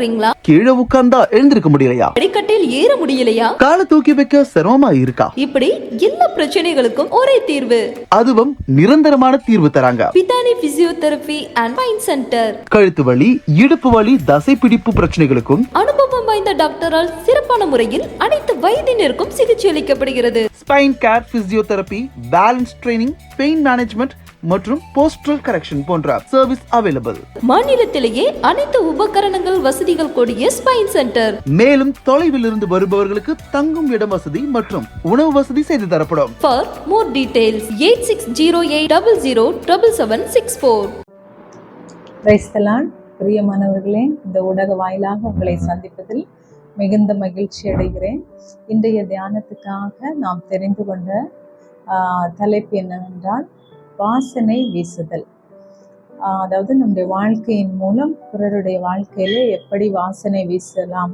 கஷ்டப்படுறீங்களா? கீழே உட்கார்ந்தா எழுந்திருக்க முடியலையா? படிக்கட்டில் ஏற முடியலையா? காலை தூக்கி வைக்க சிரமமா இருக்கா? இப்படி எல்லா பிரச்சனைகளுக்கும் ஒரே தீர்வு. அதுவும் நிரந்தரமான தீர்வு தராங்க. பிதானி பிசியோதெரபி அண்ட் ஸ்பைன் சென்டர். கழுத்து வலி, இடுப்பு வலி, தசை பிடிப்பு பிரச்சனைகளுக்கும் அனுபவம் வாய்ந்த டாக்டரால் சிறப்பான முறையில் அனைத்து வயதினருக்கும் சிகிச்சை அளிக்கப்படுகிறது. Spine care, physiotherapy, balance training, pain management மற்றும் போஸ்டரல் கரெக்ஷன் போன்ற சர்வீஸ் அவைலபிள். மாநிலத்திலேயே அனைத்து உபகரணங்கள் வசதிகள் கூடிய ஸ்பைன் சென்டர். மேலும் தொலைவில் இருந்து வருபவர்களுக்கு தங்கும் இடம் வசதி மற்றும் உணவு வசதி செய்து தரப்படும். For more details 8608007764. கிரைஸ்தலான் பிரியமானவர்களே, இந்த ஊடக வாயிலாக உங்களை சந்திப்பதில் மிகுந்த மகிழ்ச்சி அடைகிறேன். இன்றைய தியானத்துக்காக நாம் தெரிந்து கொண்ட தலைப்பு என்னவென்றால் வாசனை வீசுதல். அதாவது நம்முடைய வாழ்க்கையின் மூலம் பிறருடைய வாழ்க்கையில எப்படி வாசனை வீசலாம்,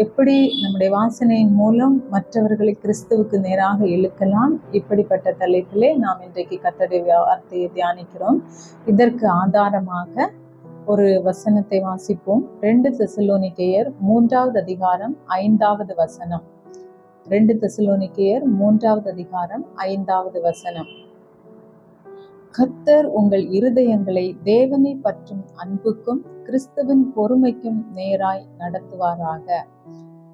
எப்படி நம்முடைய வாசனையின் மூலம் மற்றவர்களை கிறிஸ்துவுக்கு நேராக இழுக்கலாம், இப்படிப்பட்ட தலைப்பிலே நாம் இன்றைக்கு கர்த்தருடைய வார்த்தையை தியானிக்கிறோம். இதற்கு ஆதாரமாக ஒரு வசனத்தை வாசிப்போம். 2 தெசலோனிக்கேயர் 3வது அதிகாரம் 5வது வசனம். 2 தெசலோனிக்கேயர் 3வது அதிகாரம் 5வது வசனம். கர்த்தர் உங்கள் இருதயங்களை தேவனை பற்றும் அன்புக்கும் கிறிஸ்துவின் பொறுமைக்கும் நேராய் நடத்துவாராக.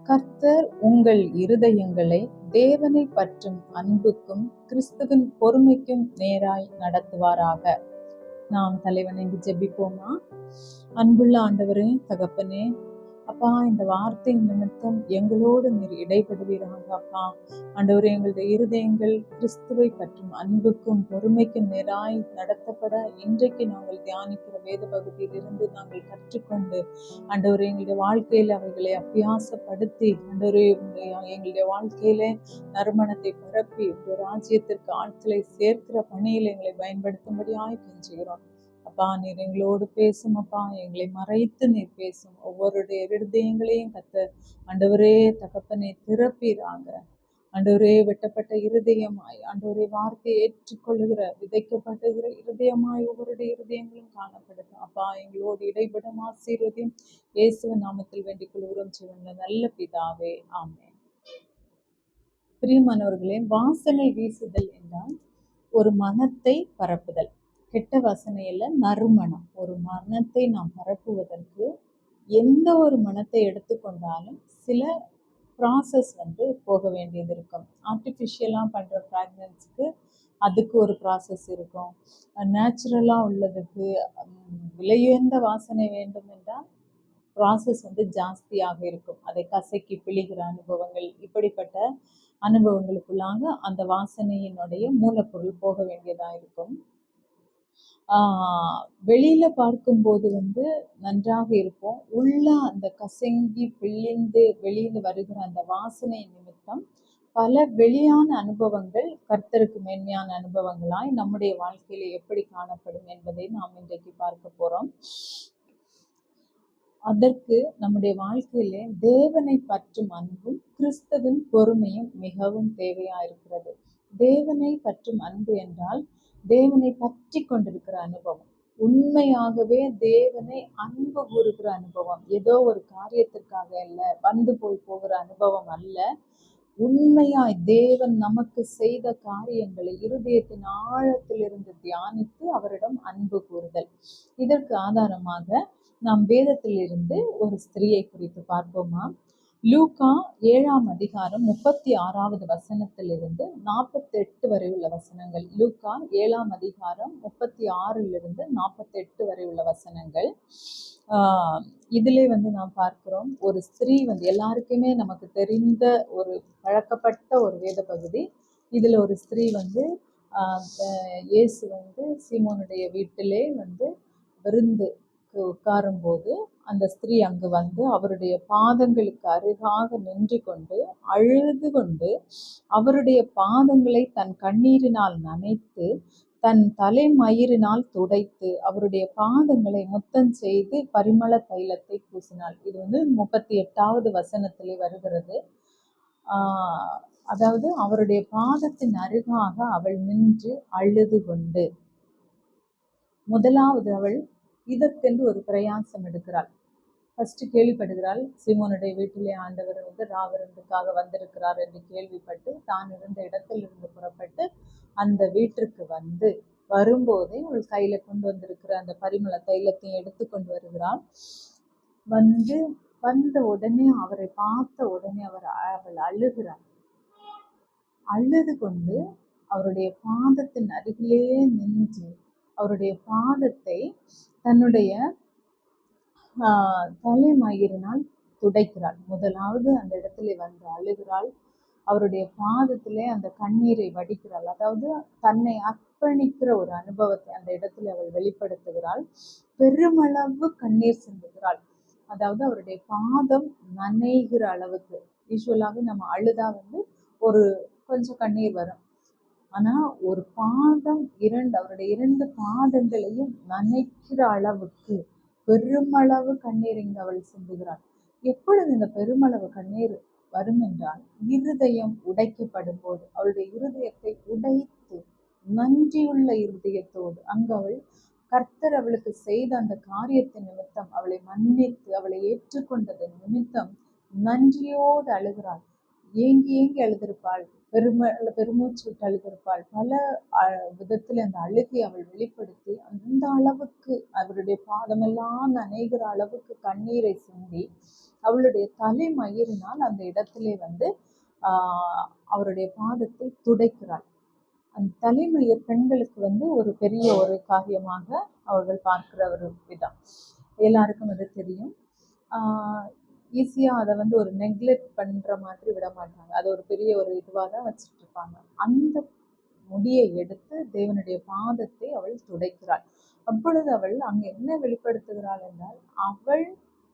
கர்த்தர் உங்கள் இருதயங்களை தேவனை பற்றும் அன்புக்கும் கிறிஸ்துவின் பொறுமைக்கும் நேராய் நடத்துவாராக. நாம் தலைவணங்கி ஜெபிப்போமா? அன்புள்ள ஆண்டவரே, தகப்பனே, அப்பா, இந்த வார்த்தை நிமித்தம் எங்களோடு நீர் இடைபடுவீராக. அப்பா ஆண்டவரே, எங்களுடைய இருதயங்கள் கிறிஸ்துவை பற்றும் அன்புக்கும் பொறுமைக்கும் நேராய் நடத்தப்பட இன்றைக்கு நாங்கள் தியானிக்கிற வேத பகுதியிலிருந்து நாங்கள் கற்றுக்கொண்டு ஆண்டவரே எங்களுடைய வாழ்க்கையில அவைகளை அபியாசப்படுத்தி ஆண்டவரே எங்களுடைய வாழ்க்கையில நறுமணத்தை பரப்பி உங்களுடைய ராஜ்யத்திற்கு ஆட்களை சேர்க்கிற பணியில் எங்களை பயன்படுத்தும்படியாய் கெஞ்சுகிறோம். அப்பா, நீர் எங்களோடு பேசும். அப்பா, எங்களை மறைத்து நீர் பேசும். ஒவ்வொருடைய இருதயங்களையும் ஆண்டவரே தகப்பனை திறப்பீராங்க. ஆண்டவரே, வெட்டப்பட்ட இருதயமாய் ஆண்டவரே வார்த்தையை ஏற்றுக்கொள்ளுகிற விதைக்கப்படுகிற இருதயமாய் ஒவ்வொருடைய இருதயங்களும் காணப்படுது. அப்பா, எங்களோடு இடைபடும் ஆசீர்வதியும் இயேசுவின் நாமத்தில் வேண்டிக் கொள்கிறோம் ஜீவன்ல நல்ல பிதாவே, ஆமென். பிரியமானவர்களே, வாசனை வீசுதல் என்றால் ஒரு மனத்தை பரப்புதல். கெட்ட வாசனையில நறுமணம். ஒரு மனத்தை நாம் பரப்புவதற்கு எந்த ஒரு மனத்தை எடுத்துக்கொண்டாலும் சில ப்ராசஸ் போக வேண்டியது இருக்கும். ஆர்டிஃபிஷியலாக பண்ணுற ஃப்ராக்ரன்ஸுக்கு அதுக்கு ஒரு ப்ராசஸ் இருக்கும். நேச்சுரலாக உள்ளதுக்கு விலையுயர்ந்த வாசனை வேண்டும் என்றால் ப்ராசஸ் ஜாஸ்தியாக இருக்கும். அதை கசக்கி பிழிகிற அனுபவங்கள், இப்படிப்பட்ட அனுபவங்களுக்குள்ளாக அந்த வாசனையினுடைய மூலப்பொருள் போக வேண்டியதாக இருக்கும். வெளியில பார்க்கும்போது நன்றாக இருப்போம். உள்ள அந்த கசங்கி பிழிந்து வெளியில வருகிற அந்த வாசனை நிமித்தம் பல வெளியான அனுபவங்கள் கர்த்தருக்கு மேன்மையான அனுபவங்களாய் நம்முடைய வாழ்க்கையில எப்படி காணப்படும் என்பதை நாம் இன்றைக்கு பார்க்க போறோம். அதற்கு நம்முடைய வாழ்க்கையிலே தேவனை பற்றும் அன்பும் கிறிஸ்துவின் பொறுமையும் மிகவும் தேவையா இருக்கிறது. தேவனை பற்றும் அன்பு என்றால் தேவனை பற்றி கொண்டிருக்கிற அனுபவம், உண்மையாகவே தேவனை அன்பு கூறுகிற அனுபவம். ஏதோ ஒரு காரியத்திற்காக அல்ல, வந்து போகிற அனுபவம் அல்ல. உண்மையாய் தேவன் நமக்கு செய்த காரியங்களை இருதயத்தின் ஆழத்திலிருந்து தியானித்து அவரிடம் அன்பு கூறுதல். இதற்கு ஆதாரமாக நாம் வேதத்திலிருந்து ஒரு ஸ்திரீயை குறித்து பார்ப்போமா? லூக்கா 7ஆம் அதிகாரம் 36வது வசனத்திலிருந்து 48 வரை உள்ள வசனங்கள். லூக்கா 7ஆம் அதிகாரம் 36லிருந்து 48 வரை உள்ள வசனங்கள். இதிலே நாம் பார்க்கிறோம், ஒரு ஸ்திரீ எல்லாருக்குமே நமக்கு தெரிந்த ஒரு பழக்கப்பட்ட ஒரு வேத பகுதி. இதுல ஒரு ஸ்திரீ இயேசு சீமோனுடைய வீட்டிலே விருந்து உட்காரும்போது அந்த ஸ்திரீ அங்கு அவருடைய பாதங்களுக்கு அருகாக நின்று கொண்டு அழுது கொண்டு அவருடைய பாதங்களை தன் கண்ணீரினால் நனைத்து தன் தலைமயிரினால் துடைத்து அவருடைய பாதங்களை முத்தம் செய்து பரிமள தைலத்தை பூசினாள். இது 38வது வசனத்திலே வருகிறது. அதாவது அவருடைய பாதத்தின் அருகாக அவள் நின்று அழுது கொண்டு, முதலாவது அவள் இதற்கென்று ஒரு பிரயாசம் எடுக்கிறாள். ஃபர்ஸ்ட் கேள்விப்படுகிறாள், சீமோனுடைய வீட்டிலே ஆண்டவர் வந்து ராவிருந்துக்காக வந்திருக்கிறார் என்று கேள்விப்பட்டு தான் இருந்த இடத்தில் இருந்து புறப்பட்டு அந்த வீட்டிற்கு வரும்போதே அவள் கையில கொண்டு வந்திருக்கிற அந்த பரிமள தைலத்தையும் எடுத்து கொண்டு வருகிறாள். வந்து வந்த உடனே அவரை பார்த்த உடனே அவள் அழுகிறாள். அழுது கொண்டு அவருடைய பாதத்தின் அருகிலே நின்று அவருடைய பாதத்தை தன்னுடைய தலைமயிரினால் துடைக்கிறாள். முதலாவது அந்த இடத்துல வந்து அழுகிறாள். அவருடைய பாதத்திலே அந்த கண்ணீரை வடிக்கிறாள். அதாவது தன்னை அர்ப்பணிக்கிற ஒரு அனுபவத்தை அந்த இடத்துல அவள் வெளிப்படுத்துகிறாள். பெருமளவு கண்ணீர் சிந்துகிறாள். அதாவது அவருடைய பாதம் நனைகிற அளவுக்கு. யூஸ்வலாவே நம்ம அழுதா ஒரு கொஞ்சம் கண்ணீர் வரும். ஆனா ஒரு பாதம் அவருடைய 2 பாதங்களையும் நனைக்கிற அளவுக்கு பெருமளவு கண்ணீர் இங்கு அவள் சிந்துகிறாள். எப்பொழுது இந்த பெருமளவு கண்ணீர் வரும் என்றால், இருதயம் உடைக்கப்படும் போது, அவளுடைய இருதயத்தை உடைத்து நன்றியுள்ள இருதயத்தோடு அங்கு அவள் கர்த்தர் அவளுக்கு செய்த அந்த காரியத்தின் நிமித்தம் அவளை மன்னித்து அவளை ஏற்றுக்கொண்டதன் நிமித்தம் நன்றியோடு அழுகிறாள். ஏங்கி அழுதிருப்பாள், பெருமூச்சு விட்டு அழுதிருப்பாள். பல விதத்துல அந்த அழுகை அவள் வெளிப்படுத்தி அந்த அளவுக்கு அவருடைய பாதமெல்லாம் நனைகிற அளவுக்கு கண்ணீரை சிந்தி அவளுடைய தலைமயிரினால் அந்த இடத்திலே அவருடைய பாதத்தை துடைக்கிறாள். அந்த தலைமயிர் பெண்களுக்கு ஒரு பெரிய ஒரு காரியமாக அவர்கள் பார்க்கிற ஒரு விதம். எல்லாருக்கும் அது தெரியும். ஈஸியாக அதை ஒரு நெக்லெக்ட் பண்ணுற மாதிரி விட மாட்டாங்க. அது ஒரு பெரிய ஒரு இதுவாக தான் வச்சுட்டு இருப்பாங்க. அந்த முடியை எடுத்து தேவனுடைய பாதத்தை அவள் துடைக்கிறாள். அப்பொழுது அவள் அங்கு என்ன வெளிப்படுத்துகிறாள் என்றால்,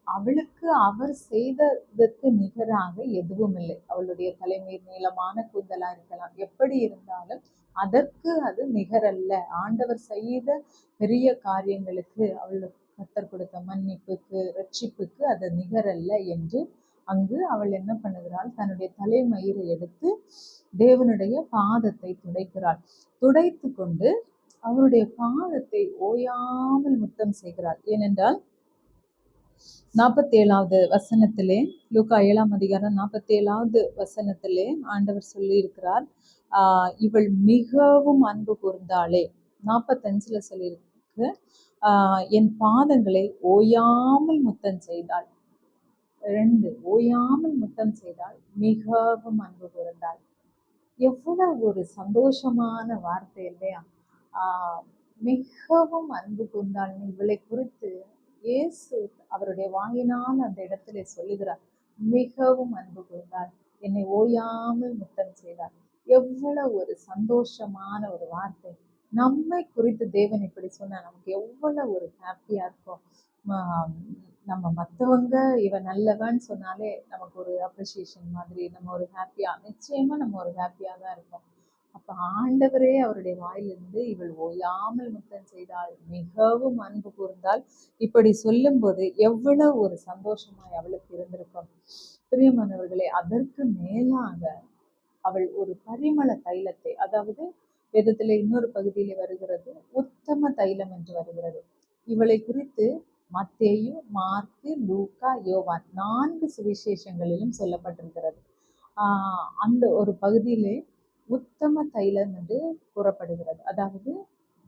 அவளுக்கு அவர் செய்ததற்கு நிகராக எதுவும் இல்லை. அவளுடைய தலைமை நீளமான கூந்தலா இருக்கலாம், எப்படி இருந்தாலும் அதற்கு அது நிகரல்ல. ஆண்டவர் செய்த பெரிய காரியங்களுக்கு அவளுக்கு கர்த்தர் கொடுத்த மன்னிப்புக்கு ரட்சிப்புக்கு அது நிகரல்ல என்று அங்கு அவள் என்ன பண்ணுகிறாள், தன்னுடைய தலைமயிரை எடுத்து தேவனுடைய பாதத்தை துடைக்கிறாள். துடைத்து கொண்டு அவருடைய பாதத்தை ஓயாமல் முத்தம் செய்கிறாள். ஏனென்றால் 47வது வசனத்திலே, லூக்கா 7ஆம் அதிகாரம் 47வது வசனத்திலே ஆண்டவர் சொல்லி இருக்கிறார், இவள் மிகவும் அன்பு கூர்ந்தாளே. 45ல சொல்லியிருக்கு, என் பாதங்களை ஓயாமல் முத்தம் செய்தாள். 2 ஓயாமல் முத்தம் செய்தாள், மிகவும் அன்பு கூர்ந்தாள். எவ்வளவு ஒரு சந்தோஷமான வார்த்தை இல்லையா? மிகவும் அன்பு கூர்ந்தாள்னு இவளை குறித்து இயேசு அவருடைய வாயினால் அந்த இடத்துல சொல்லுகிறார், மிகவும் அன்பு கூர்ந்தாள், என்னை ஓயாமல் முத்தம் செய்தாள். எவ்வளவு ஒரு சந்தோஷமான ஒரு வார்த்தை. நம்மை குறித்து தேவன் இப்படி சொன்னா நமக்கு எவ்வளவு ஒரு ஹாப்பியா இருக்கும். நம்ம மற்றவங்க இவன் நல்லவன்னு சொன்னாலே நமக்கு ஒரு அப்ரிசியேஷன் மாதிரி, நம்ம ஒரு ஹாப்பியா, நிச்சயமா நம்ம ஒரு ஹாப்பியா தான் இருப்போம். அப்ப ஆண்டவரே அவருடைய வாயிலிருந்து இவள் ஓயாமல் முத்தம் செய்தாள், மிகவும் அன்பு கூர்ந்தாள், இப்படி சொல்லும் போது எவ்வளவு ஒரு சந்தோஷமாய் அவளுக்கு இருந்திருக்கும். பிரியமானவர்களே, அதற்கு மேலாக அவள் ஒரு பரிமள தைலத்தை, அதாவது வேதத்துல இன்னொரு பகுதியில வருகிறது உத்தம தைலம் என்று வருகிறது. இவளை குறித்து மத்தேயு, மார்க்கு, லூக்கா, யோவான் 4 சுவிசேஷங்களிலும் சொல்லப்பட்டிருக்கிறது. அந்த ஒரு பகுதியிலே உத்தம தைலம் என்று கூறப்படுகிறது. அதாவது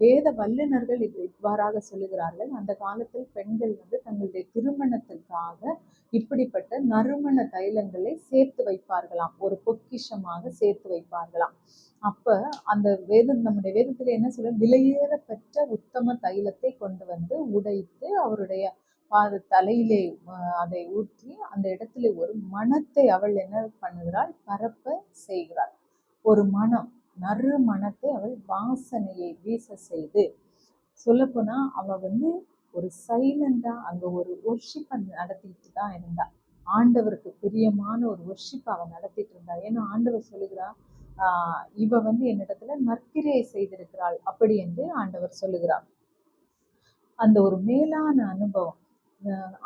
வேத வல்லுநர்கள் இவ்வாறாக சொல்லுகிறார்கள், அந்த காலத்தில் பெண்கள் தங்களுடைய திருமணத்திற்காக இப்படிப்பட்ட நறுமண தைலங்களை சேர்த்து வைப்பார்களாம், ஒரு பொக்கிஷமாக சேர்த்து வைப்பார்களாம். அப்ப அந்த நம்முடைய வேதத்துல என்ன சொல்ல, விலையேற பெற்ற உத்தம தைலத்தை கொண்டு உடைத்து அவருடைய தலையிலே அதை ஊற்றி அந்த இடத்துல ஒரு மணத்தை அவள் என்ன பண்ணுகிறாள், பரப்ப செய்கிறாள். ஒரு மனம், நறு மனத்தை அவள் வாசனையை வீச செய்து, சொல்ல போனா அவ ஒரு சைலண்டா அங்க ஒரு ஒர்ஷிப்பை நடத்திட்டு தான் இருந்தா. ஆண்டவருக்கு பிரியமான ஒரு ஒர்ஷிப்பை அவன் நடத்திட்டு இருந்தா. ஏன்னா ஆண்டவர் சொல்லுகிறா, இவ என்னிடத்துல நற்கிரியை செய்திருக்கிறாள் அப்படி என்று ஆண்டவர் சொல்லுகிறார். அந்த ஒரு மேலான அனுபவம்.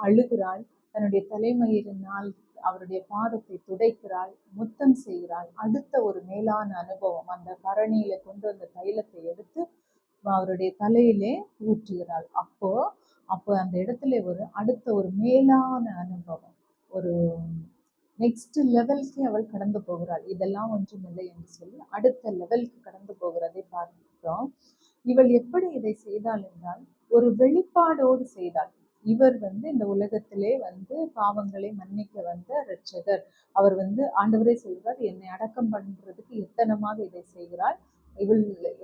அழுகிறாள், தன்னுடைய தலைமயிரினால் அவருடைய பாதத்தை துடைக்கிறாள், முத்தம் செய்கிறாள். அடுத்த ஒரு மேலான அனுபவம், அந்த பரணியில கொண்டு வந்த தைலத்தை எடுத்து அவருடைய தலையிலே ஊற்றுகிறாள். அப்போ அப்போ அந்த இடத்துல அடுத்த ஒரு மேலான அனுபவம், ஒரு நெக்ஸ்ட் லெவல்க்கு அவள் கடந்து போகிறாள். இதெல்லாம் ஒன்றுமில்லை என்று சொல்லி அடுத்த லெவலுக்கு கடந்து போகிறதை பார்க்கிறோம். இவள் எப்படி இதை செய்தாள் என்றால், ஒரு வெளிப்பாடோடு செய்தாள். இவர் இந்த உலகத்திலே பாவங்களை மன்னிக்க வந்த இரட்சகர். அவர் ஆண்டவரே சொல்கிறார், என்னை அடக்கம் பண்றதுக்கு எத்தனமாக இதை செய்கிறாள்.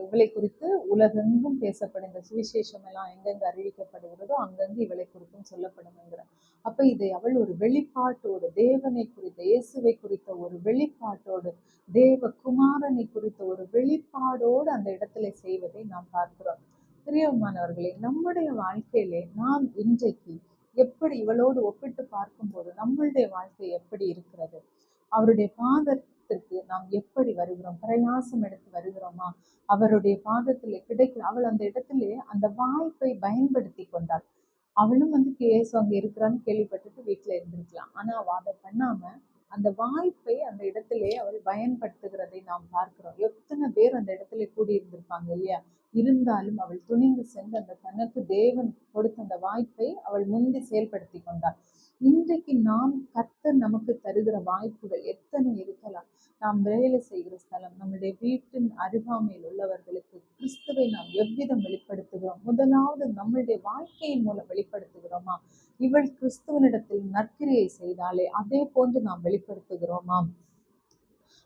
இவளை குறித்து உலகெங்கும் பேசப்படும், இந்த சுவிசேஷம் எல்லாம் எங்கெங்கு அறிவிக்கப்படுகிறதோ அங்கங்கு இவளை குறித்தும் சொல்லப்படும் என்கிறார். அப்ப இதை அவள் ஒரு வெளிப்பாட்டோடு, தேவனை குறித்த, இயேசுவை குறித்த ஒரு வெளிப்பாட்டோடு, தேவ குமாரனை குறித்த ஒரு வெளிப்பாடோடு அந்த இடத்துல செய்வதை நாம் பார்க்கிறோம். பிரியமானவர்களே, நம்முடைய வாழ்க்கையிலே நாம் இன்றைக்கு எப்படி இவளோடு ஒப்பிட்டு பார்க்கும்போது நம்மளுடைய வாழ்க்கை எப்படி இருக்கிறது? அவருடைய பாதத்திற்கு நாம் எப்படி வருகிறோம்? பிரயாசம் எடுத்து வருகிறோமா? அவருடைய பாதத்திலே அவள் அந்த இடத்திலே அந்த வாய்ப்பை பயன்படுத்தி கொண்டாள். அவளும் இயேசு அங்க இருக்கிறான்னு கேள்விப்பட்டுட்டு வீட்டுல இருந்திருக்கலாம். ஆனா அவ அதை பண்ணாம அந்த வாய்ப்பை அந்த இடத்திலே அவள் பயன்படுத்துகிறதை நாம் பார்க்கிறோம். எத்தனை பேர் அந்த இடத்துல கூடி இருந்திருப்பாங்க இல்லையா? இருந்தாலும் அவள் துணிந்து சென்று அந்த தனக்கு தேவன் கொடுத்த அந்த வாய்ப்பை அவள் முந்தி செயல்படுத்தி கொண்டாள். இன்றைக்கு கர்த்தர் நமக்கு தருகிற வாய்ப்புகள் எத்தனை இருக்கலாம். நாம் வேலை செய்கிற ஸ்தலம், நம்முடைய வீட்டின் அருகாமையில் உள்ளவர்களுக்கு கிறிஸ்துவை நாம் எவ்விதம் வெளிப்படுத்துகிறோம்? முதலாவது நம்மளுடைய வாழ்க்கையின் மூலம் வெளிப்படுத்துகிறோமா? இவள் கிறிஸ்துவனிடத்தில் நற்கிரியை செய்தாலே அதே போன்று நாம் வெளிப்படுத்துகிறோமா?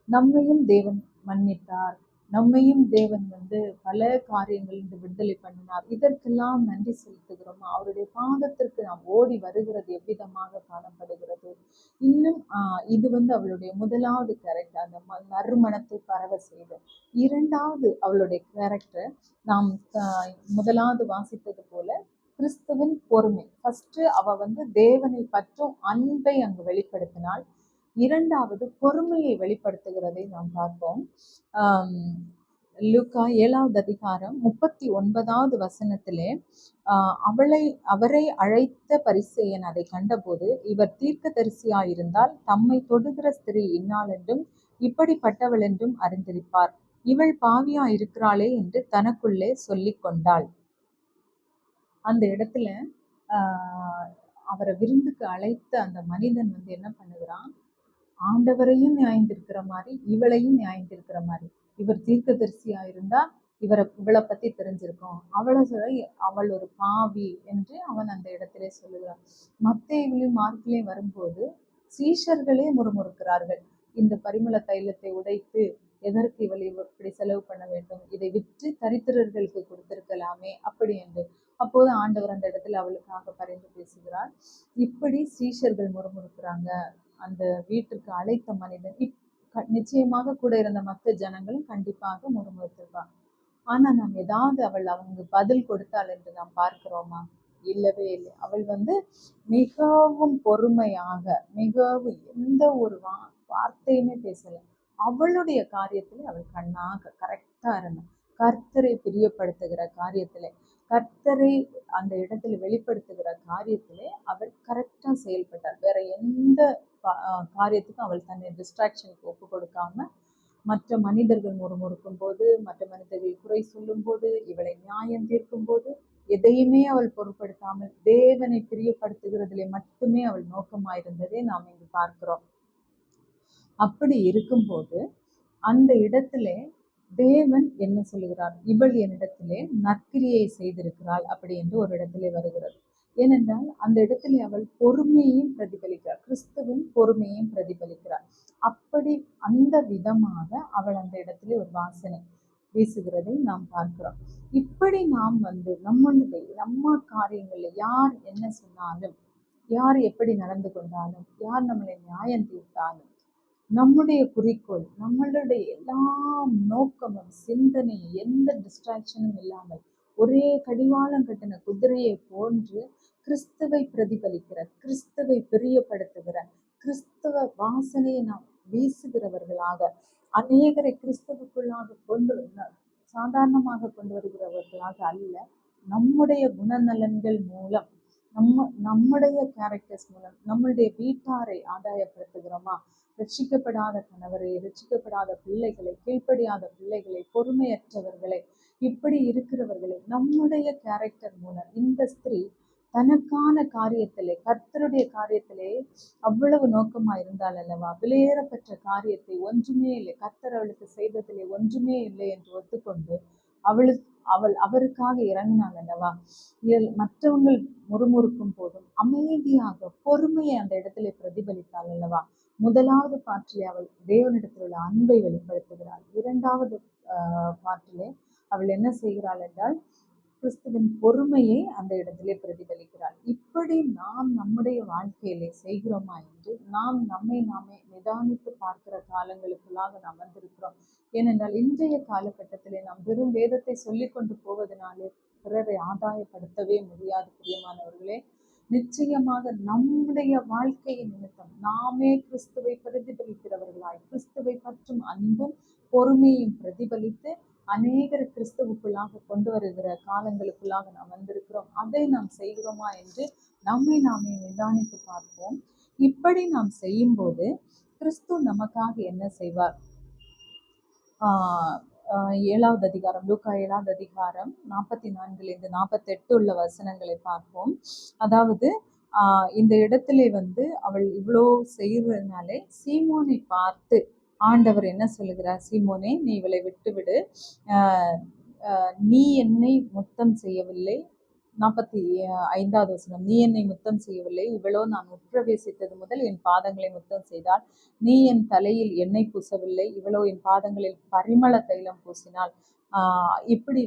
நம்மையும் தேவன் மன்னித்தார், நம்மையும் தேவன் பல காரியங்களிலிருந்து விடுதலை பண்ணினார். இதற்கெல்லாம் நன்றி செலுத்துகிறோமா? அவருடைய பாதத்திற்கு நாம் ஓடி வருகிறது எவ்விதமாக காணப்படுகிறது? இன்னும் இது அவளுடைய முதலாவது கேரக்டர், அந்த நறுமணத்தை பரவ செய்து. இரண்டாவது அவளுடைய கேரக்டர் நாம் முதலாவது வாசித்தது போல கிறிஸ்துவின் பொறுமை. ஃபர்ஸ்ட் அவ தேவனை பற்றும் அன்பை அங்கு வெளிப்படுத்தினாள். இரண்டாவது பொறுமையை வெளிப்படுத்துகிறதை நாம் பார்ப்போம். லூக்கா 7வது அதிகாரம் 39வது வசனத்திலே அவரை அழைத்த பரிசேயன் அதை கண்டபோது, இவர் தீர்க்கதரிசியாயிருந்தால் தம்மை தொடுகிற ஸ்திரீ இன்னாள் என்றும் இப்படிப்பட்டவள் என்றும் அறிந்திருப்பார், இவள் பாவியா இருக்கிறாளே என்று தனக்குள்ளே சொல்லி கொண்டாள். அந்த இடத்துல அவரை விருந்துக்கு அழைத்த அந்த மனிதன் என்ன பண்ணுகிறான்? ஆண்டவரையும் நியாயந்திருக்கிற மாதிரி, இவளையும் நியாயந்திருக்கிற மாதிரி. இவர் தீர்க்கதரிசியா இருந்தா இவளை பத்தி தெரிஞ்சிருக்கும், அவள் ஒரு பாவி என்று அவன் அந்த இடத்திலே சொல்லுகிறான். மத்தேயுவிலும் மார்க்கிலையும் வரும்போது சீஷர்களே முறுமுறுக்கிறார்கள். இந்த பரிமள தைலத்தை உடைத்து எதற்கு இவள் இப்படி செலவு பண்ண வேண்டும்? இதை விற்று தரித்திரர்களுக்கு கொடுத்திருக்கலாமே அப்படி என்று. அப்போது ஆண்டவர் அந்த இடத்துல அவளுக்காக பரிந்து பேசுகிறார். இப்படி சீஷர்கள் முறுமுறுக்கிறாங்க. அந்த வீட்டிற்கு அழைத்த மனிதன் நிச்சயமாக கூட இருந்த மற்ற ஜனங்களும் கண்டிப்பாக முறுமுறுத்திருப்பான். ஆனா நாம் ஏதாவது அவங்க பதில் கொடுத்தாள் என்று நாம் பார்க்கிறோமா? இல்லவே இல்லை. அவள் மிகவும் பொறுமையாக, மிகவும் எந்த ஒரு வார்த்தையுமே பேசல. அவளுடைய காரியத்திலே அவள் கண்ணாக கரெக்டா இருந்தாள். கர்த்தரை பிரியப்படுத்துகிற காரியத்திலே, கர்த்தரை அந்த இடத்துல வெளிப்படுத்துகிற காரியத்திலே அவள் கரெக்டா செயல்பட்டாள். வேற எந்த காரியத்துக்கும் அவள் தன்னை டிஸ்ட்ராக்ஷனுக்கு ஒப்பு கொடுக்காம, மற்ற மனிதர்கள் முறுமுறுக்கும் போது, மற்ற மனிதர்கள் குறை சொல்லும் போது, இவளை நியாயம் தீர்க்கும் போது எதையுமே அவள் பொருட்படுத்தாமல் தேவனை பிரியப்படுத்துகிறதிலே மட்டுமே அவள் நோக்கமாயிருந்ததை நாம் இங்கு பார்க்கிறோம். அப்படி இருக்கும்போது அந்த இடத்திலே தேவன் என்ன சொல்லுகிறார்? இவள் என்னிடத்திலே நற்கிரியை செய்திருக்கிறாள் அப்படி என்று ஒரு இடத்திலே வருகிறது. ஏனென்றால் அந்த இடத்திலே அவள் பொறுமையையும் பிரதிபலிக்கிறார், கிறிஸ்துவின் பொறுமையையும் பிரதிபலிக்கிறார். அப்படி அந்த விதமாக அவள் அந்த இடத்திலே ஒரு வாசனை வீசுகிறதை நாம் பார்க்கிறோம். இப்படி நாம் நம்ம காரியங்கள்ல யார் என்ன சொன்னாலும், யார் எப்படி நடந்து கொண்டாலும், யார் நம்மளை நியாயம் தீர்த்தாலும், நம்முடைய குறிக்கோள், நம்மளுடைய எல்லா நோக்கமும் சிந்தனையும் எந்த டிஸ்ட்ராக்ஷனும் இல்லாமல் ஒரே கடிவாளம் கட்டின குதிரையை போன்று கிறிஸ்துவை பிரதிபலிக்கிற, கிறிஸ்துவை பிரியப்படுத்துகிற, கிறிஸ்துவ வாசனையை நாம் வீசுகிறவர்களாக, அநேகரை கிறிஸ்துவுக்குள்ளாக சாதாரணமாக கொண்டு வருகிறவர்களாக அல்ல, நம்முடைய குணநலன்கள் மூலம், நம்முடைய கேரக்டர்ஸ் மூலம் நம்மளுடைய வீட்டாரை ஆதாயப்படுத்துகிறோமா? ரட்சிக்கப்படாத கணவரை, ரட்சிக்கப்படாத பிள்ளைகளை, கீழ்ப்படியாத பிள்ளைகளை, பொறுமையற்றவர்களை, இப்படி இருக்கிறவர்களை நம்முடைய கேரக்டர் மூலம் இந்த ஸ்திரீ தனக்கான காரியத்திலே, கர்த்தருடைய காரியத்திலே அவ்வளவு நோக்கமா இருந்தால் அல்லவா, விலையேறப்பெற்ற காரியத்தை ஒன்றுமே இல்லை, கர்த்தர் அவளுக்கு செய்ததிலே ஒன்றுமே இல்லை என்று ஒத்துக்கொண்டு அவள் அவருக்காக இறங்கினாள் அல்லவா. மற்றவங்கள் முறுமுறுக்கும் போதும் அமைதியாக பொறுமையை அந்த இடத்திலே பிரதிபலித்தாள் அல்லவா. முதலாவது பாற்றிலே அவள் தேவனிடத்தில் உள்ள அன்பை வெளிப்படுத்துகிறாள். இரண்டாவது பாற்றிலே அவள் என்ன செய்கிறாள் என்றால் கிறிஸ்துவின் பொறுமையை அந்த இடத்திலே பிரதிபலிக்கிறாள். இப்படி நாம் நம்முடைய வாழ்க்கையிலே செய்கிறோமா என்று நாம் நம்மை நாமே நிதானித்து பார்க்கிற காலங்களுக்குள்ளாக நாம் வந்திருக்கிறோம். ஏனென்றால் இன்றைய காலகட்டத்திலே நாம் வெறும் வேதத்தை சொல்லிக் கொண்டு போவதனாலே பிறரை ஆதாயப்படுத்தவே முடியாது. பிரியமானவர்களே, நிச்சயமாக நம்முடைய வாழ்க்கையின் நிமித்தம் நாமே கிறிஸ்துவை பிரதிபலிக்கிறவர்களாய், கிறிஸ்துவை பற்றும் அன்பும் பொறுமையும் பிரதிபலித்து அநேகர் கிறிஸ்துவுக்குள்ளாக கொண்டு வருகிற காலங்களுக்குள்ளாக நாம் வந்திருக்கிறோம். அதை நாம் செய்கிறோமா என்று நம்மை நாமே நிதானித்து பார்ப்போம். இப்படி நாம் செய்யும் போது கிறிஸ்து நமக்காக என்ன செய்வார்? 7வது அதிகாரம், லூக்கா 7வது அதிகாரம் 44 48 உள்ள வசனங்களை பார்ப்போம். அதாவது இந்த இடத்திலே அவள் இவ்வளோ செய்வதனாலே சீமோனை பார்த்து ஆண்டவர் என்ன சொல்லுகிறார்? சீமோனே, நீ இவளை விட்டுவிடு, நீ என்னை முத்தம் செய்யவில்லை. 45வது வசனம், நீ என்னை முத்தம் செய்யவில்லை, இவளோ நான் உட்பிரவேசித்தது முதல் என் பாதங்களை முத்தம் செய்தாள். நீ என் தலையில் எண்ணெய் பூசவில்லை, இவளோ என் பாதங்களில் பரிமள தைலம் பூசினாள். இப்படி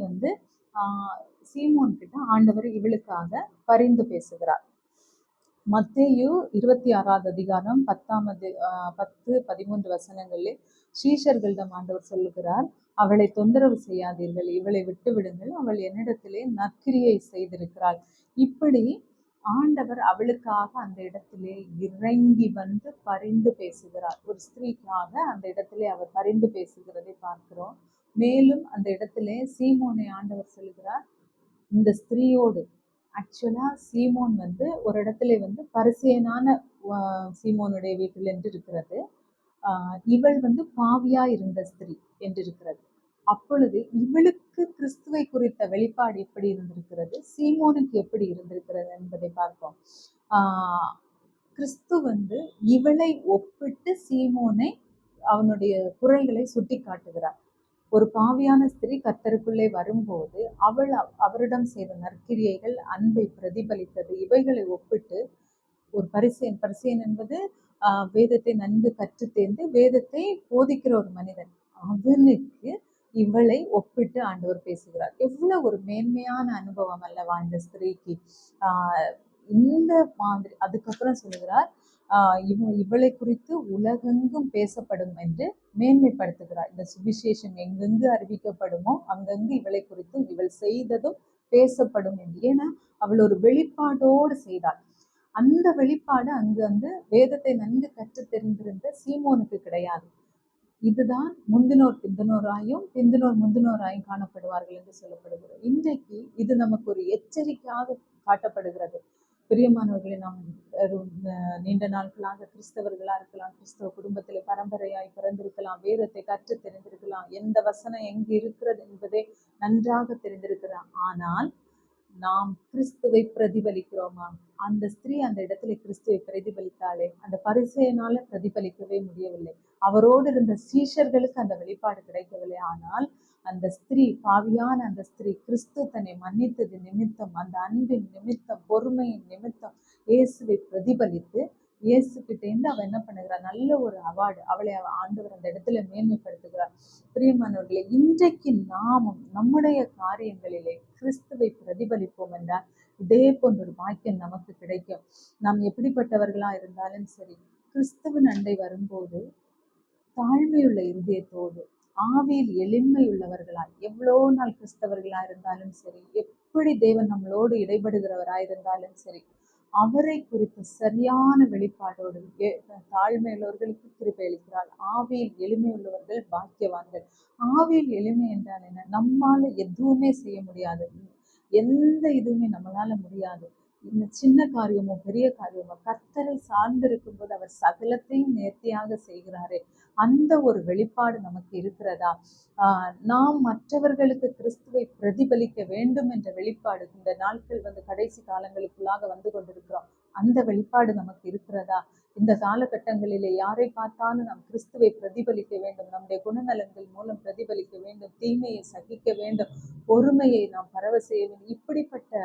சீமோன் கிட்ட ஆண்டவர் இவளுக்காக பரிந்து பேசுகிறார். மத்தேயு 26வது அதிகாரம் 10-13 வசனங்களில் சீஷர்களிடம் ஆண்டவர் சொல்லுகிறார், அவளை தொந்தரவு செய்யாதீர்கள், இவளை விட்டு விடுங்கள், அவள் என்னிடத்திலே நற்கிரியை செய்திருக்கிறாள். இப்படி ஆண்டவர் அவளுக்காக அந்த இடத்திலே இறங்கி பரிந்து பேசுகிறார். ஒரு ஸ்திரீக்காக அந்த இடத்திலே அவர் பரிந்து பேசுகிறதை பார்க்கிறோம். மேலும் அந்த இடத்திலே சீமோனை ஆண்டவர் சொல்லுகிறார், இந்த ஸ்திரீயோடு ஆக்சுவலா சீமோன் ஒரு இடத்துல பரிசேயனான சீமோனுடைய வீட்டில் என்று இருக்கிறது. இவள் பாவியா இருந்த ஸ்திரீ என்று இருக்கிறது. அப்பொழுது இவளுக்கு கிறிஸ்துவை குறித்த வெளிப்பாடு எப்படி இருந்திருக்கிறது, சீமோனுக்கு எப்படி இருந்திருக்கிறது என்பதை பார்ப்போம். கிறிஸ்து இவளை ஒப்பிட்டு சீமோனை அவனுடைய குறைகளை சுட்டி காட்டுகிறார். ஒரு பாவியான ஸ்திரீ கர்த்தருக்குள்ளே வரும்போது அவரிடம் செய்த நற்கிரியைகள் அன்பை பிரதிபலித்தது. இவைகளை ஒப்பிட்டு ஒரு பரிசேயன் என்பது வேதத்தை நன்கு கற்று தேர்ந்து வேதத்தை போதிக்கிற ஒரு மனிதன், அவனுக்கு இவளை ஒப்பிட்டு ஆண்டவர் பேசுகிறார். எவ்வளவு ஒரு மேன்மையான அனுபவம் அல்லவா இந்த ஸ்திரீக்கு. இந்த மாதிரி அதுக்கப்புறம் சொல்லுகிறார், இவளை குறித்து உலகெங்கும் பேசப்படும் என்று மேன்மைப்படுத்துகிறார். இந்த சுவிசேஷம் எங்கெங்கு அறிவிக்கப்படுமோ அங்கங்கு இவளை குறித்தும் இவள் செய்ததும் பேசப்படும் என்று. ஏன்னா அவள் ஒரு வெளிப்பாடோடு செய்தாள். அந்த வெளிப்பாடு அங்கு வேதத்தை நன்கு கற்று தெரிந்திருந்த சீமோனுக்கு கிடையாது. இதுதான் முந்தினோர் பிந்தினோராயும் பிந்தினோர் முந்தினோராயும் காணப்படுவார்கள் என்று சொல்லப்படுகிறது. இன்றைக்கு இது நமக்கு ஒரு எச்சரிக்கையாக காட்டப்படுகிறது. பிரியமானவர்களை, நாம் நீண்ட நாட்களாக கிறிஸ்தவர்களா இருக்கலாம், கிறிஸ்தவ குடும்பத்திலே பரம்பரையாய் பிறந்திருக்கலாம், வேதத்தை கற்று தெரிந்திருக்கலாம், எந்த வசனம் எங்கு இருக்கிறது என்பதை நன்றாக தெரிந்திருக்கலாம். ஆனால் நாம் கிறிஸ்துவை பிரதிபலிக்கிறோமா? அந்த ஸ்திரீ அந்த இடத்துல கிறிஸ்துவை பிரதிபலித்தாலே அந்த பரிசேயனால பிரதிபலிக்கவே முடியவில்லை. அவரோடு இருந்த சீஷர்களுக்கு அந்த வெளிப்பாடு கிடைக்கவில்லை. ஆனால் அந்த ஸ்திரீ, பாவியான அந்த ஸ்திரீ, கிறிஸ்து தன்னை மன்னித்தது நிமித்தம், அந்த அன்பின் நிமித்தம், பொறுமையின் நிமித்தம் இயேசுவை பிரதிபலித்து இயேசு கிட்டேருந்து அவள் என்ன பண்ணுகிறார்? நல்ல ஒரு அவார்டு அவளை ஆண்டவர் அந்த இடத்துல மேன்மைப்படுத்துகிறார். பிரியமானவர்களே, இன்றைக்கு நாமும் நம்முடைய காரியங்களிலே கிறிஸ்துவை பிரதிபலிப்போம் என்றால் இதே போன்ற ஒரு பாக்கியம் நமக்கு கிடைக்கும். நாம் எப்படிப்பட்டவர்களா இருந்தாலும் சரி, கிறிஸ்துவின் அண்டை வரும்போது தாழ்மையுள்ள இருதயத்தோடு, ஆவியில் எளிமை உள்ளவர்களாய், எவ்வளோ நாள் கிறிஸ்தவர்களா இருந்தாலும் சரி, எப்படி தேவன் நம்மளோடு இடைபடுகிறவராயிருந்தாலும் சரி, அவரை குறித்து சரியான வெளிப்பாடோடு, தாழ்மையுள்ளவர்களுக்கு கிருபை அளிக்கிறாள். ஆவியில் எளிமை உள்ளவர்கள் பாக்கியவான்கள். ஆவியில் எளிமை என்றால் என்ன? நம்மால எதுவுமே செய்ய முடியாது, எந்த இதுவுமே நம்மளால முடியாது. இந்த சின்ன காரியமோ பெரிய காரியமோ கர்த்தரை சார்ந்திருக்கும் போது அவர் சகலத்தையும் நேர்த்தியாக செய்கிறாரே, அந்த ஒரு வெளிப்பாடு நமக்கு இருக்கிறதா? நாம் மற்றவர்களுக்கு கிறிஸ்துவை பிரதிபலிக்க வேண்டும் என்ற வெளிப்பாடு இந்த நாட்கள் கடைசி காலங்களுக்குள்ளாக வந்து கொண்டிருக்கிறோம். அந்த வெளிப்பாடு நமக்கு இருக்கிறதா? இந்த காலகட்டங்களிலே யாரை பார்த்தாலும் நாம் கிறிஸ்துவை பிரதிபலிக்க வேண்டும், நம்முடைய குணநலன்கள் மூலம் பிரதிபலிக்க வேண்டும், தீமையை சகிக்க வேண்டும், பொறுமையை நாம் பரவ செய்ய வேண்டும். இப்படிப்பட்ட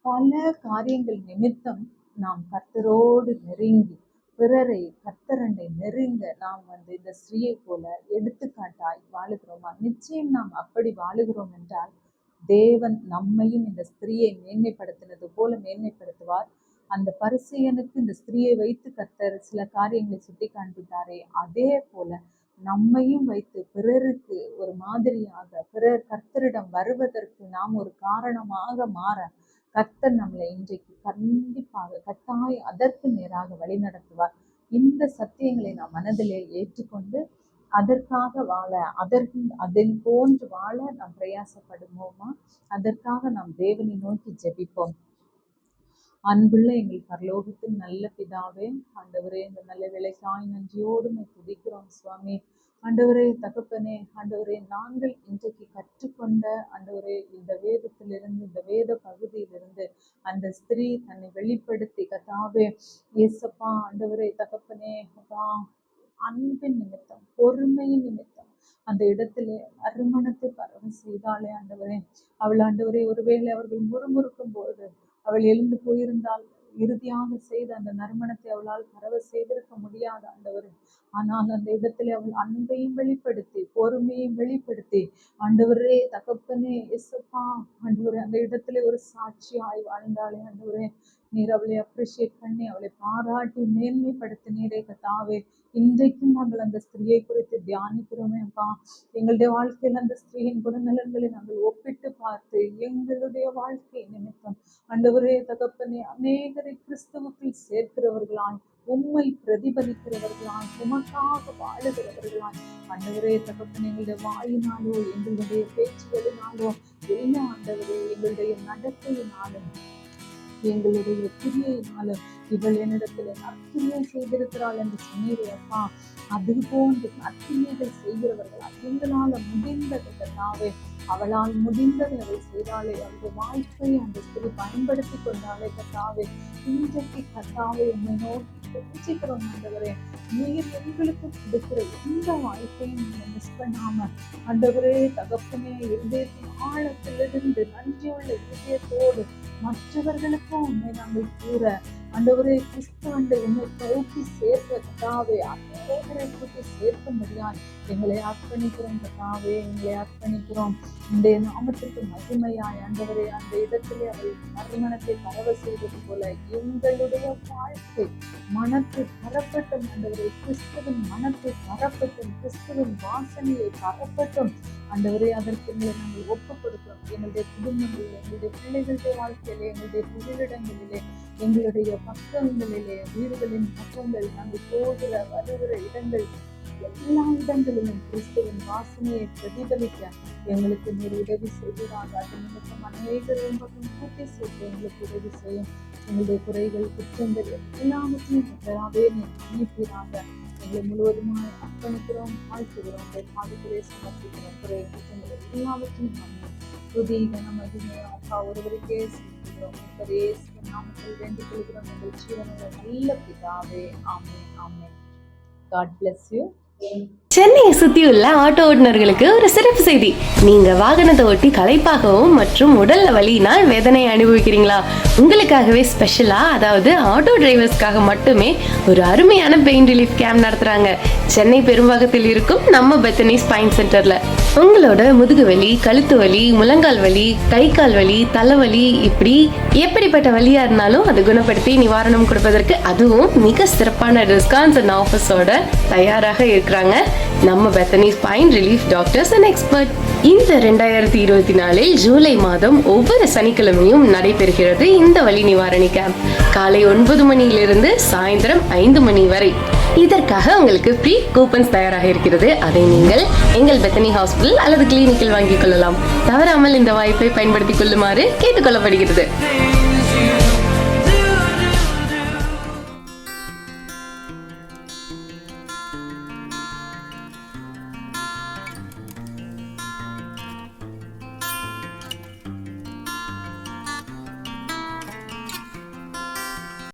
பல காரியங்கள் நிமித்தம் நாம் கர்த்தரோடு நெருங்கி பிறரை கர்த்தரண்டை நெருங்க நாம் இந்த ஸ்திரீயை போல எடுத்துக்காட்டாய் வாழுகிறோமா? நிச்சயம் நாம் அப்படி வாழுகிறோம் என்றால் தேவன் நம்மையும் இந்த ஸ்திரீயை மேன்மைப்படுத்தினது போல மேன்மைப்படுத்துவார். அந்த பரிசேயனுக்கு இந்த ஸ்திரீயை வைத்து கர்த்தர் சில காரியங்களை சுட்டி காண்பித்தாரே, அதே போல நம்மையும் வைத்து பிறருக்கு ஒரு மாதிரியாக பிறர் கர்த்தரிடம் வருவதற்கு நாம் ஒரு காரணமாக மாற கர்த்தர் நம்மளை இன்றைக்கு கண்டிப்பாக கட்டாய அதற்கு நேராக வழி நடத்துவார். இந்த சத்தியங்களை நாம் மனதிலே ஏற்றுக்கொண்டு அதற்காக வாழ அதன் போன்று வாழ நாம் பிரயாசப்படுவோமா? அதற்காக நாம் தேவனை நோக்கி ஜெபிப்போம். அன்புள்ள எங்கள் பரலோகத்தின் நல்ல பிதாவே, ஆண்டவரே, இந்த நல்ல வேலைக்காய் நன்றியோடு துதிக்கிறோம் சுவாமி. ஆண்டவரே, தகப்பனே, ஆண்டவரே, நாங்கள் இன்றைக்கு கற்றுக்கொண்ட ஆண்டவரே இந்த வேதத்திலிருந்து, இந்த வேத பகுதியிலிருந்து அந்த ஸ்திரீ தன்னை வெளிப்படுத்தி கர்த்தாவே இயேசப்பா, ஆண்டவரே, தகப்பனே, அப்பா, அன்பின் நிமித்தம், பொறுமையின் நிமித்தம் அந்த இடத்திலே நறுமணத்தை பரவ செய்தாலே ஆண்டவரே. அவள் ஆண்டவரே, ஒருவேளை அவர்கள் முறுமுறுக்கும் போது அவள் எழுந்து போயிருந்தால் இறுதியாக செய்த அந்த நறுமணத்தை அவளால் பரவ செய்திருக்க முடியாது ஆண்டவரே. ஆனால் அந்த இடத்துல அவள் அன்பையும் வெளிப்படுத்தி பொறுமையையும் வெளிப்படுத்தி ஆண்டவரே, தகப்பனே, இயேசப்பா, ஆண்டவரே, அந்த இடத்துல ஒரு சாட்சியாய் வாழ்ந்தாளே ஆண்டவரே. நீர் அவளை அப்ரிஷியேட் பண்ணி அவளை பாராட்டி மேன்மைப்படுத்தினீரே கர்த்தாவே. இன்றைக்கும் நாங்கள் அந்த ஸ்திரீயை குறித்து தியானிக்கிறோமே அப்பா. எங்களுடைய வாழ்க்கையில் அந்த ஸ்திரீயின் குணநலன்களை நாங்கள் ஒப்பிட்டு பார்த்து எங்களுடைய வாழ்க்கை நிமித்தம் ஆண்டவரே, தகப்பனே, அநேகரை கிறிஸ்துவுக்குள் சேர்க்கிறவர்களாய், உம்மை பிரதிபலிக்கிறவர்களாய், உமக்காக வாழுகிறவர்களாய் ஆண்டவரே, தகப்பனே, எங்களுடைய வாயினாலோ எங்களுடைய பேச்சுகளினாலோ இல்லை ஆண்டவரே, எங்களுடைய நடத்தையினாலும் எங்களுடைய கிரியையினாலும் இவள் என்னிடத்துல நற்கிரியை செய்திருக்கிறாள் என்று சொன்னீரே அப்பா. அது போன்று நற்கிரியைகள் செய்கிறவர்களா எங்களால முடிந்தது கர்த்தாவே. அவளால் முடிந்ததை அவள் செய்தாலே, அவளுடைய வாய்ப்பை அந்த ஸ்திரீ பயன்படுத்தி கொண்டாலே கர்த்தாவே. இன்றைக்கு கர்த்தாவே உண்மை நோக்கி தெரிஞ்சுக்கிறோம் ஆண்டவரே. நீர் எங்களுக்கு கொடுக்கிற எந்த வாய்ப்பையும் நீங்க மிஸ் பண்ணாம ஆண்டவரே, தகப்பனே, இருதயத்தின் ஆழத்திலிருந்து நன்றியுள்ள இருதயத்தோடு மற்றவர்களுக்கும் உண்மை நாங்கள் கூற ஆண்டவரே, கிறிஸ்துவண்டை உண்மை தூக்கி சேர்க்க கர்த்தாவே, அநேகரை தூக்கி சேர்க்க முடியாது எங்களை அர்ப்பணிக்கிறோம் கர்த்தாவே, எங்களை அர்ப்பணிக்கிறோம். இந்த நாமத்திற்கு மகிமையாய் ஆண்டவரே, அந்த இடத்திலே அவள் மறுமணத்தை பரவ செய்தது போல எங்களுடைய வாழ்க்கை மனத்தை பரப்பட்டும் ஆண்டவரே. கிறிஸ்துவின் மனத்தை பரப்பட்டும், கிறிஸ்துவின் வாசனையை பரப்பட்டும் ஆண்டவரே. அதற்கு எங்களை நாங்கள் ஒப்புக் கொடுக்கிறோம். எங்களுடைய குடும்பங்களிலே, எங்களுடைய பிள்ளைகளுடைய வாழ்க்கையிலே, எங்களுடைய தொழிலிடங்களிலே, எங்களுடைய பக்கங்களிலே, வீடுகளின் பக்கங்கள், நாங்கள் போகிற வருகிற இடங்கள், எல்லா இடங்களிலும் கிறிஸ்துவின் வாசனையை பிரதிபலிக்க எங்களுக்கு நீர் உதவி செய்கிறாங்க. அது நிமித்தம் அநேகரும் பூர்த்தி செய்து எங்களுக்கு உதவி செய்யும். எங்களுடைய குறைகள், குற்றங்கள் எல்லாவற்றையும் நீர் மன்னிப்பீராக. எங்களை முழுவதுமாய் அர்ப்பணிக்கிறோம், வாழ்த்துகிறோம், பாதிக்கிறே சமர்ப்பிக்கிறோம். குறை குற்றங்கள் எல்லாவற்றையும் நம்ம துதி கனமகிமை அப்பா ஒருவருக்கே செலுத்துகிறோம். நாமத்தில் வேண்டிக் கொள்கிறோம் எங்கள் ஜீவனுள்ள நல்ல பிதாவே. ஆமென், ஆமென். God bless you. சென்னையை சுற்றியுள்ள ஆட்டோ ஓட்டுநர்களுக்கு ஒரு சிறப்பு செய்தி. நீங்க வாகனத்தை ஓட்டி களைப்பாகவும் மற்றும் உடல்ல வலியினால் வேதனை அனுபவிக்கிறீங்களா? உங்களுக்காகவே ஸ்பெஷலா, அதாவது ஆட்டோ டிரைவர்ஸ்க்காக மட்டுமே ஒரு அருமையான பெயின் ரிலீஃப் கேம்ப் நடத்துறாங்க. சென்னை பெரும்பாகத்தில் இருக்கும் நம்ம பெத்தனி ஸ்பைன் சென்டர்ல. உங்களோட முதுகு வலி, கழுத்து வலி, முழங்கால் வலி, கை கால் வலி, தலைவலி, இப்படி எப்படிப்பட்ட வலியா இருந்தாலும் அது குணப்படுத்தி நிவாரணம் கொடுப்பதற்கு அதுவும் மிக சிறப்பான டிஸ்கவுண்ட்ஸ் அண்ட் ஆஃபர்ஸோட தயாராக இருக்கிறாங்க நம்ம Bethany spine relief doctors and expert. இந்த 2024 ஜூலை மாதம் ஒவ்வொரு சனிக்கிழமையும் நடைபெறுகிறது இந்த வலி நிவாரணி கேம்ப். காலை 9 மணியிலிருந்து சாயந்தரம் 5 மணி வரை. இதற்காக உங்களுக்கு ஃப்ரீ கூப்பன்ஸ் தயாராக இருக்கிறது. அதை நீங்கள் எங்கள் பெத்தனி ஹாஸ்பிட்டல் அல்லது கிளினிக்கில் வாங்கிக் கொள்ளலாம். தவறாமல் இந்த வாய்ப்பை பயன்படுத்திக் கொள்ளுமாறு கேட்டுக்கொள்ளப்படுகிறது.